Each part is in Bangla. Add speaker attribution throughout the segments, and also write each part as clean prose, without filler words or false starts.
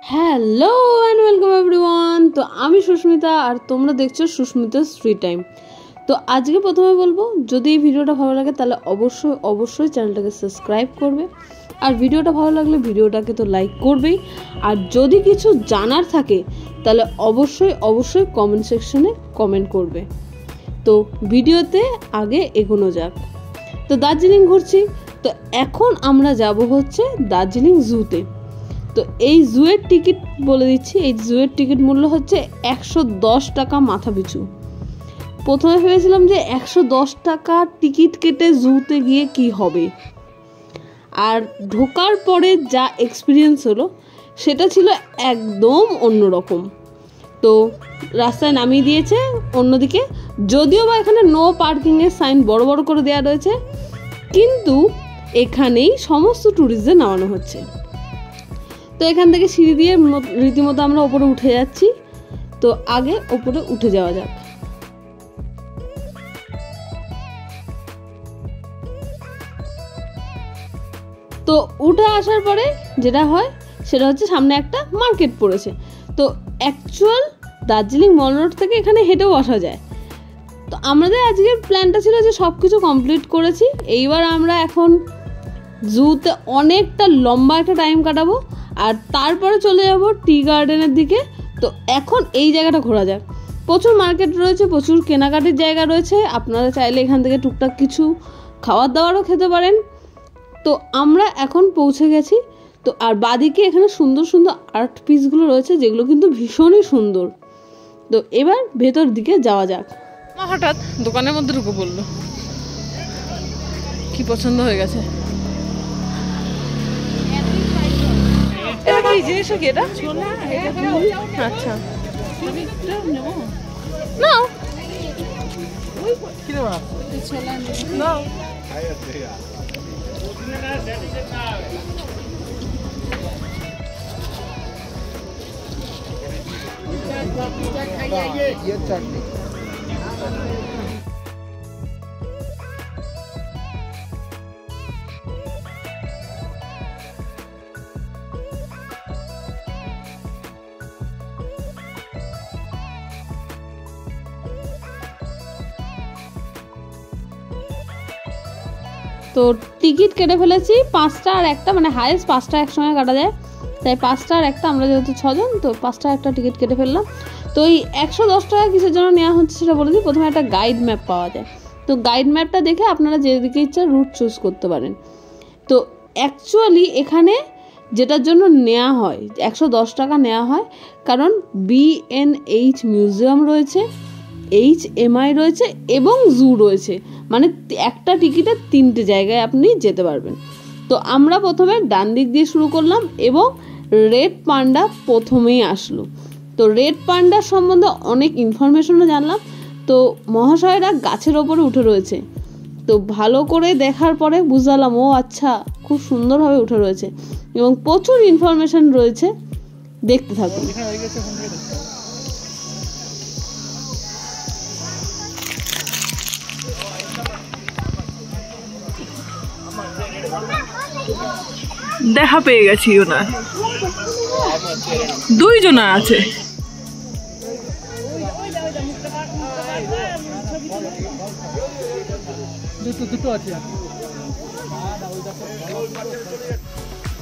Speaker 1: Hello and welcome everyone. তো আমি সুস্মিতা আর তোমরা দেখছো সুস্মিতাস ফ্রি টাইম। তো আজকে প্রথমে বলবো, যদি এই ভিডিওটা ভালো লাগে তাহলে অবশ্যই চ্যানেলটাকে সাবস্ক্রাইব করবে, আর ভিডিওটা ভালো লাগলে ভিডিওটাকে তো লাইক করবেই, আর যদি কিছু জানার থাকে তাহলে অবশ্যই কমেন্ট সেকশনে কমেন্ট করবে। তো ভিডিওতে আগে এগোনো যাক। তো দার্জিলিং ঘুরছি, তো এখন আমরা যাব হচ্ছে দার্জিলিং জুতে। তো এই জুয়ের টিকিট বলে দিচ্ছি, এই জুয়ের টিকিট মূল্য হচ্ছে 110 টাকা মাথা পিছু। প্রথমে ভেবেছিলাম যে 110 টাকা টিকিট কেটে জুতে গিয়ে কি হবে, আর ঢোকার পরে যা এক্সপিরিয়েন্স হলো সেটা ছিল একদম অন্যরকম। তো রাস্তায় নামিয়ে দিয়েছে অন্যদিকে, যদিও বা এখানে নো পার্কিংয়ের সাইন বড় বড় করে দেওয়া রয়েছে, কিন্তু এখানেই সমস্ত ট্যুরিস্টদের নামানো হচ্ছে। তো এখান থেকে সিঁড়ি দিয়ে রীতিমতো আমরা ওপরে উঠে যাচ্ছি। তো আগে ওপরে উঠে যাওয়া যাক। তো উঠে আসার পরে যেটা হয় সেটা হচ্ছে সামনে একটা মার্কেট পড়েছে। তো অ্যাকচুয়াল দার্জিলিং মল রোড থেকে এখানে হেঁটেও আসা যায়। তো আমাদের আজকের প্ল্যানটা ছিল যে সব কিছু কমপ্লিট করেছি, এইবার আমরা এখন জুতে অনেকটা লম্বা একটা টাইম কাটাবো, আর তারপরে চলে যাব টি গার্ডেনের দিকে। তো এখন এই জায়গাটা ঘোরা যাক। প্রচুর মার্কেট রয়েছে, প্রচুর কেনাকাটির জায়গা রয়েছে, আপনারা চাইলে এখান থেকে টুকটাক কিছু খাবার দাবারও খেতে পারেন। তো আমরা এখন পৌঁছে গেছি। তো আর বাদিকে এখানে সুন্দর সুন্দর আর্ট পিসগুলো রয়েছে, যেগুলো কিন্তু ভীষণই সুন্দর। তো এবার ভেতর দিকে যাওয়া যাক। হঠাৎ দোকানের মধ্যে ঢুকে পড়লো, কি পছন্দ হয়ে গেছে। এটা কি জিনিস, কি এটা? আচ্ছা নাও, নাও। তো টিকিট কেটে ফেলেছি 5টা আর একটা, মানে হাইয়েস্ট 5টা একসঙ্গে কাটা যায়, তাই 5টা আর একটা, আমরা যেহেতু 6 জন, তো 5টা একটা টিকিট কেটে ফেললাম। তো এই 110 টাকা কিসের জন্য নেওয়া হচ্ছে সেটা বলে দিই। প্রথমে একটা গাইড ম্যাপ পাওয়া যায়, তো গাইড ম্যাপটা দেখে আপনারা যেদিকে ইচ্ছা রুট চুজ করতে পারেন। তো অ্যাকচুয়ালি এখানে যেটার জন্য নেওয়া হয় 110 টাকা নেওয়া হয়, কারণ BNH মিউজিয়াম রয়েছে, HMI রয়েছে এবং জু রয়েছে, মানে একটা টিকিটে 3টে জায়গায় আপনি যেতে পারবেন। তো আমরা প্রথমে ডান দিক দিয়ে শুরু করলাম এবং রেড পান্ডা প্রথমেই আসলো। তো রেড পান্ডার সম্বন্ধে অনেক ইনফরমেশনও জানলাম। তো মহাশয়রা গাছের ওপরে উঠে রয়েছে, তো ভালো করে দেখার পরে বুঝলাম ও আচ্ছা, খুব সুন্দরভাবে উঠে রয়েছে এবং প্রচুর ইনফরমেশন রয়েছে, দেখতে থাকুন। দেখা পেয়ে গেছি, ওনার 2 জনা আছে।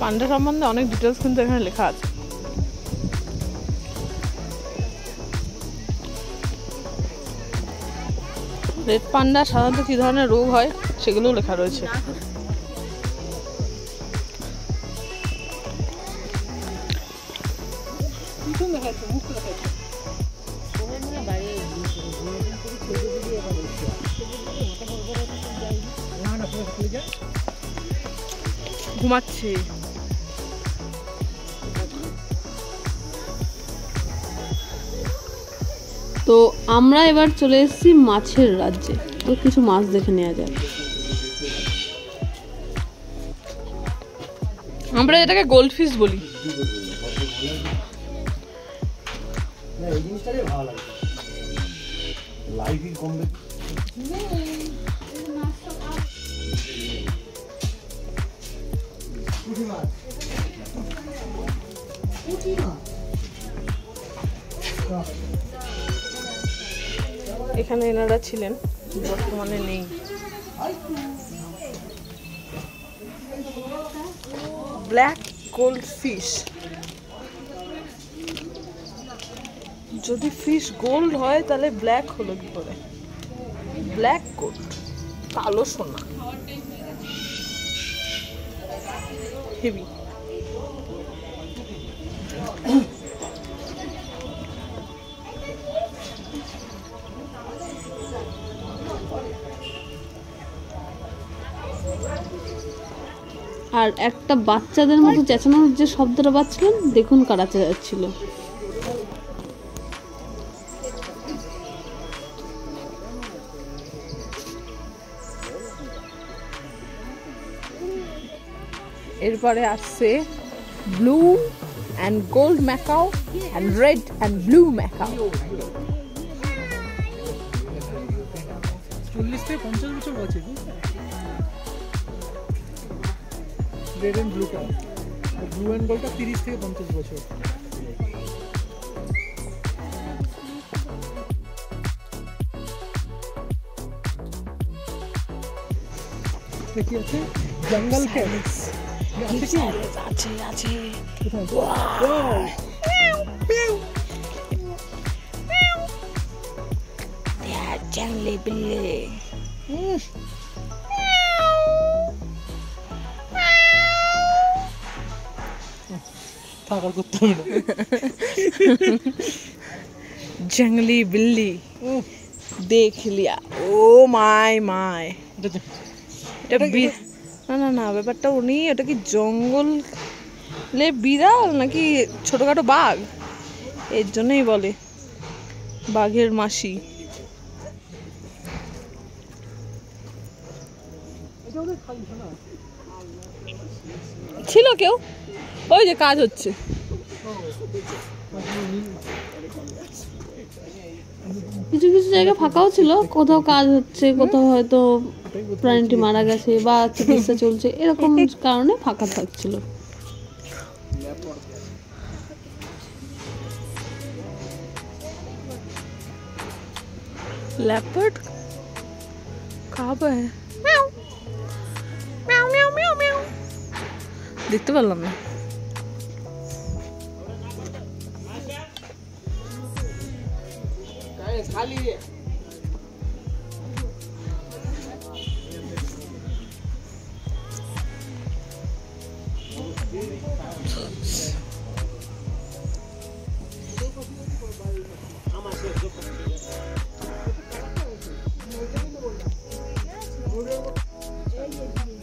Speaker 1: পান্ডা সম্বন্ধে অনেক ডিটেলস কিন্তু এখানে লেখা আছে। রেড পান্ডা সাধারণত কি ধরনের রোগ হয় সেগুলোও লেখা রয়েছে। ঘুমাচ্ছে। তো আমরা এবার চলে এসেছি মাছের রাজ্যে। তো কিছু মাছ দেখে নেওয়া যায়। আমরা এটাকে গোল্ড ফিশ বলি। এখানে এনারা ছিলেন, বর্তমানে নেই। Black gold fish. যদি ফিশ গোল্ড হয় তাহলে ব্ল্যাক হলো কি করে? ব্ল্যাক গোল্ড, কালো সোনা, হেভি। আর একটা বাচ্চাদের মতো চেঁচানোর যে শব্দটা পাচ্ছিলেন, দেখুন কারা চেঁচাচ্ছিল। এরপরে আসছে blue and gold macaw and red and blue macaw.
Speaker 2: 40 থেকে 50 বছর বয়সে red and blue colour, blue and গোল্ডটা 30 থেকে 50 বছর। কি আছে? জঙ্গল ক্যাট আছে
Speaker 1: আছে। জঙ্গলি বিল্লি।
Speaker 2: থাকার করতে হবে না।
Speaker 1: जंगली बिल्ली देख लिया। Oh my my. না না না, ব্যাপারটা উনি, ওটা কি জঙ্গলে বিড়াল নাকি ছোটখাটো বাঘ? এর জন্যই বলে বাঘের মাসি। ছিল কেউ? ওই যে কাজ হচ্ছে। কিছু কিছু জায়গা ফাঁকাও ছিল, কোথাও কাজ হচ্ছে, কোথাও হয়তো প্রাণীটি মারা গেছে বা চিকিৎসা চলছে, এরকম কারণে ফাঁকা থাকছিল। লেপার্ড कहाँ पे है? म्याऊ म्याऊ म्याऊ म्याऊ म्याऊ। দেখতে পেলাম না।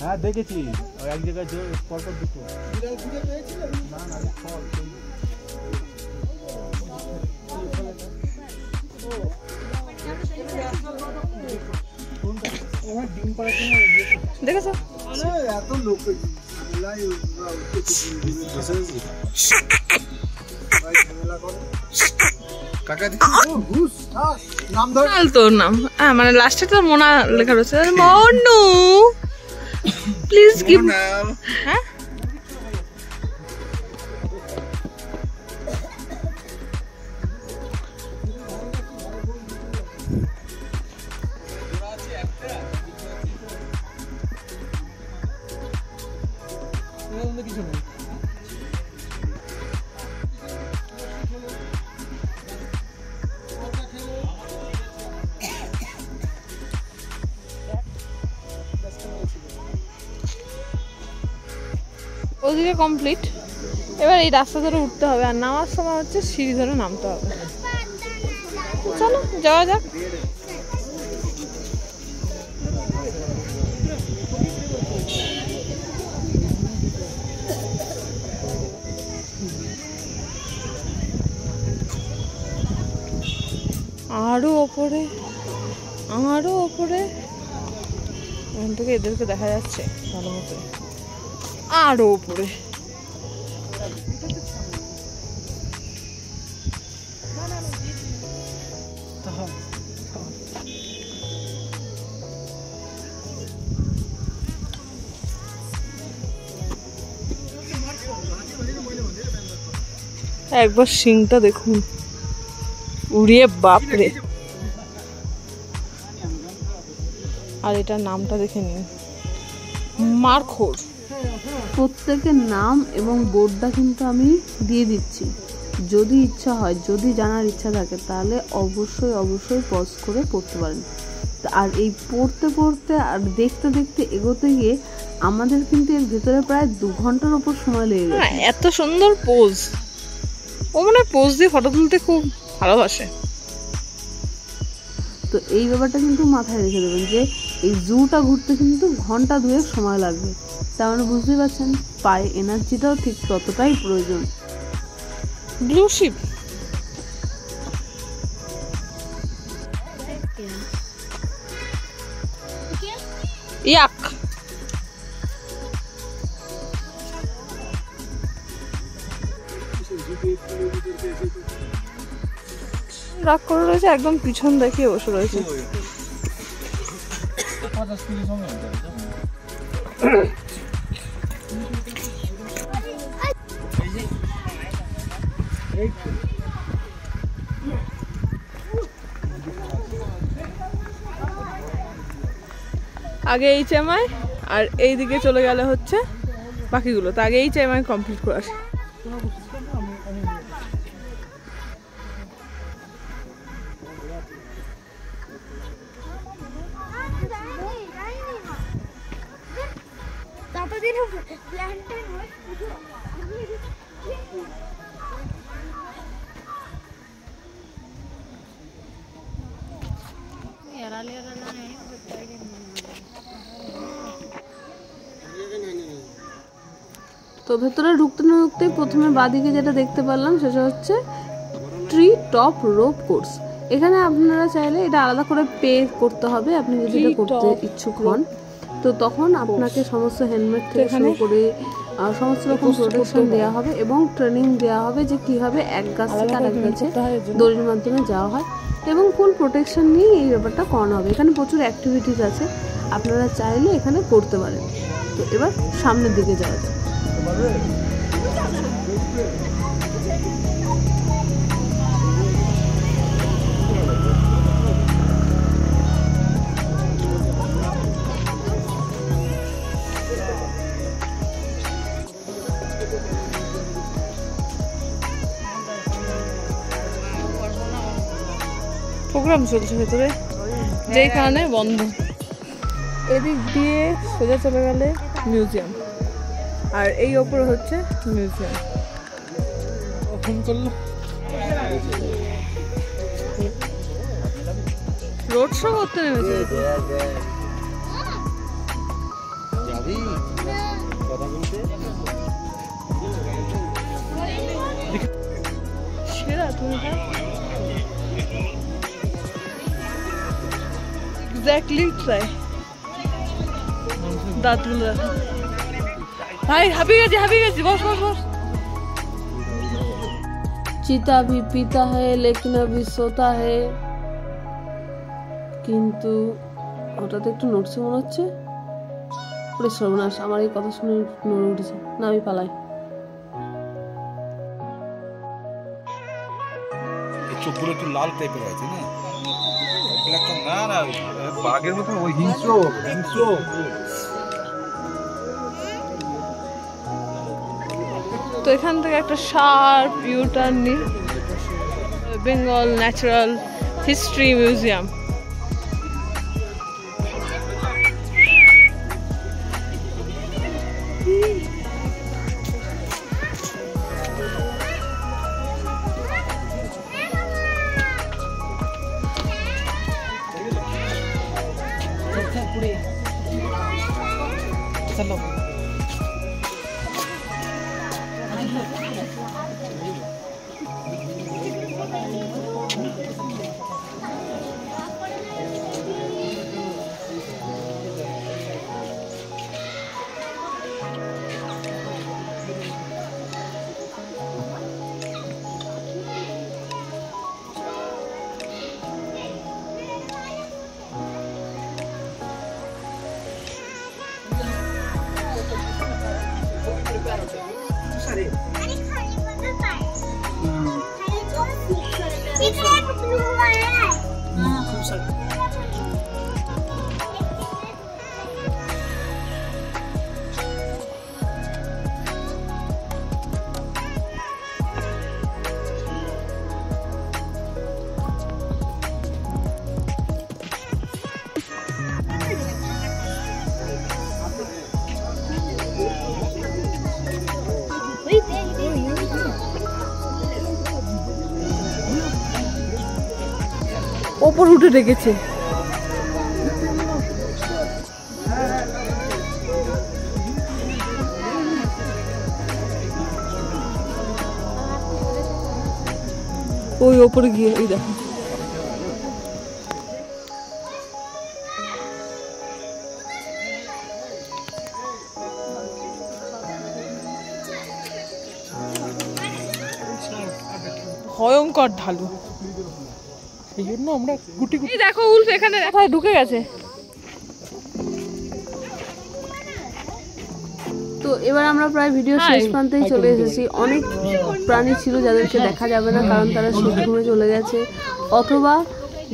Speaker 3: হ্যাঁ দেখেছি, ওই এক জায়গায় পরপর দুটো না না ফল।
Speaker 1: দেখেছো
Speaker 2: এত লোক
Speaker 1: তোর নাম মানে লাস্টে তোর মোনা লেখা রয়েছে। Manu please give. হ্যাঁ
Speaker 2: কিছু নেই।
Speaker 1: ওদিকে কমপ্লিট। এবার এই রাস্তা ধরে উঠতে হবে, আর নামার সময় হচ্ছে সিঁড়ি ধরে নামতে হবে। চলো যাওয়া যাক। আরো ওপরে, আরো ওপরে, এখান থেকে এদেরকে দেখা যাচ্ছে ভালো মতো। আরো উপরে একবার শিংটা দেখুন, উড়িয়ে বাপরে। আর এটার নামটা দেখে নিন, মারখোর। প্রত্যেকের নাম এবং বোর্ডটা কিন্তু আমি দিয়ে দিচ্ছি, যদি ইচ্ছা হয়, যদি জানার ইচ্ছা থাকে তাহলে অবশ্যই অবশ্যই পজ করে পড়তে পারেন। আর এই পড়তে পড়তে আর দেখতে দেখতে এগোতে গিয়ে আমাদের কিন্তু এর ভেতরে প্রায় 2 ঘন্টার ওপর সময় লেগে গেছে। এত সুন্দর পোজ, ও মানে পোজ দিয়ে ফটো তুলতে খুব ভালোবাসে। তো এই ব্যাপারটা কিন্তু মাথায় রেখে দেবেন যে এই জুটা ঘুরতে কিন্তু 2 ঘন্টা সময় লাগবে। তার মানে বুঝতেই পারছেন পায়ে এনার্জিটাও ঠিক ততটাই প্রয়োজন। ব্লু শিপ ইয়াক। রাগ করে রয়েছে, একদম পিছন দেখিয়ে বসে রয়েছে। আগে HMI আর এইদিকে চলে গেলে হচ্ছে বাকিগুলো। তো আগে HMI কমপ্লিট করে আসি। তো ভেতরে ঢুকতে না ঢুকতে প্রথমে বাদিকে যেটা দেখতে পারলাম সেটা হচ্ছে ট্রি টপ রোপ কোর্স। এখানে আপনারা চাইলে এটা আলাদা করে পে করতে হবে, আপনি যদি এটা করতে ইচ্ছুক হন। তো তখন আপনাকে সমস্ত হেলমেট থেকে শুরু করে সমস্ত রকম প্রোটেকশন দেওয়া হবে এবং ট্রেনিং দেওয়া হবে যে কীভাবে এক গাছ থেকে আরেক গাছে দড়ির মাধ্যমে যাওয়া হয় এবং ফুল প্রোটেকশন নিয়ে এই ব্যাপারটা করানো হবে। এখানে প্রচুর অ্যাক্টিভিটিস আছে, আপনারা চাইলে এখানে করতে পারেন। তো এবার সামনের দিকে যাওয়া যায়। প্রোগ্রাম চলছে ভেতরে, যেই কারণে বন্ধ। এদিক দিয়ে সোজা চলে গেলে মিউজিয়াম, আর এই ওপরে হচ্ছে মিউজিয়াম। রোড শো করতে নেমেছে। সেরা তুমি এক্স্যাক্টলি ট্রাই। দাঁতগুলো দেখো ভাই, হাঁপিয়ে গেছি। বস বস বস। চিতা ভি পিতা है लेकिन अभी सोता है। কিন্তু হঠাৎ একটু নড়ছে মনে হচ্ছে। ওরে সর্বনাশ, আমার এই কথা শুনে নড়ে উঠেছে। না আমি পালাই।
Speaker 3: চোখগুলো একটু লাল টাইপের হয়েছে না, না না বাঘের মতন ওই হিংস্র।
Speaker 1: তো এখান থেকে একটা শার্প ইউটার্ন নিয়ে বেঙ্গল ন্যাচারাল হিস্ট্রি মিউজিয়াম।
Speaker 2: चलो
Speaker 1: ওপর উঠে রেখেছে। ওই ওপরে গিয়ে এই দেখো ভয়ঙ্কর ঢালু।
Speaker 2: এই জন্য আমরা গুটি গুটি
Speaker 1: দেখো উল্ফ এখানে কোথায় ঢুকে গেছে। তো এবার আমরা প্রায় ভিডিও শেষ প্রান্তেই চলে এসেছি। অনেক প্রাণী ছিল যাদেরকে দেখা যাবে না, কারণ তারা শীতঘুমে চলে গেছে অথবা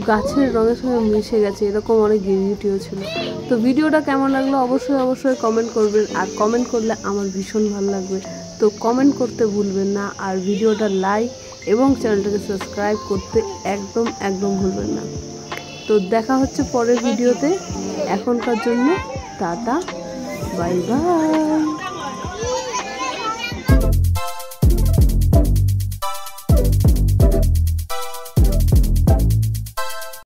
Speaker 1: গাছের রঙের সঙ্গে মিশে গেছে, এরকম অনেক গিরগিটিও ছিল। তো ভিডিওটা কেমন লাগলো অবশ্যই কমেন্ট করবেন, আর কমেন্ট করলে আমার ভীষণ ভালো লাগবে। তো কমেন্ট করতে ভুলবেন না, আর ভিডিওটা লাইক এবং চ্যানেলটাকে সাবস্ক্রাইব করতে একদম ভুলবেন না। তো দেখা হচ্ছে পরের ভিডিওতে। এখনকার জন্য টাটা, বাই বাই।